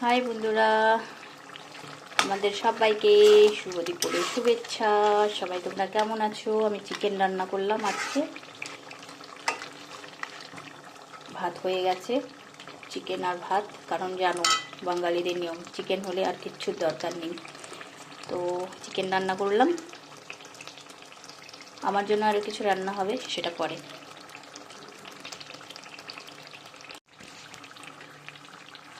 High বন্ধুরা, আমাদের সবাইকে শুভ দুপুরের শুভেচ্ছা। সবাই তোমরা কেমন আছো? আমি চিকেন রান্না করলাম আজকে। ভাত হয়ে গেছে, চিকেন আর ভাত, কারণ জানো বাঙালিদের নিয়ম চিকেন হলে আর কিচ্ছুর দরকার নেই। তো চিকেন রান্না করলাম, আমার জন্য আরও কিছু রান্না হবে, সেটা পরে।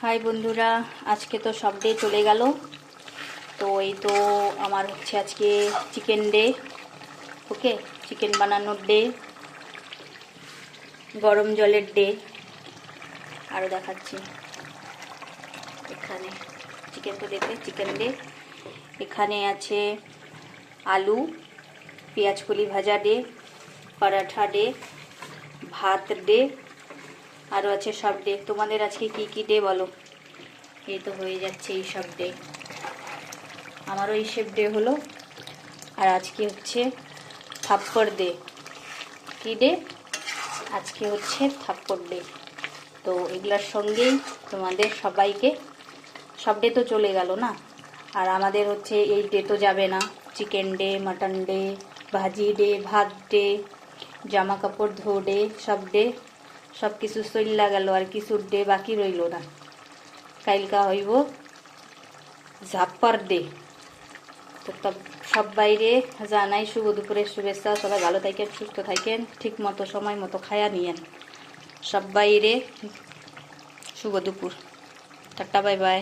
হাই বন্ধুরা, আজকে তো সব ডে চলে গেল। তো এই তো আমার হচ্ছে আজকে চিকেন ডে। ওকে, চিকেন বানানোর ডে, গরম জলের ডে। আরও দেখাচ্ছি, এখানে চিকেন তো দেখবে, চিকেন ডে। এখানে আছে আলু পেঁয়াজ কলি ভাজা ডে, পরাঠা ডে, ভাত ডে, আরও আছে সব ডে। তোমাদের আজকে কি কি ডে বলো? এই তো হয়ে যাচ্ছে এই সব ডে, আমারও এই সব ডে হলো। আর আজকে হচ্ছে থাপ্পড় ডে। কী ডে? আজকে হচ্ছে থাপ্পড় ডে। তো এগুলার সঙ্গেই তোমাদের সবাইকে, সব ডে তো চলে গেল না, আর আমাদের হচ্ছে এই ডে তো যাবে না। চিকেন ডে, মাটন ডে, ভাজি ডে, ভাত ডে, জামা কাপড় ধো ডে, সব ডে, সব কিছু চল্লা গেল, আর কিছুর ডে বাকি রইল না। কালকা হইব ঝাপ্পার ডে। তো সব বাইরে জানাই শুভ দুপুরের শুভেচ্ছা। সবাই ভালো থাকেন, সুস্থ থাকেন, ঠিক মতো সময় মতো খায়া নিয়েন। সব বাইরে শুভ দুপুর, টাটা, বাই বাই।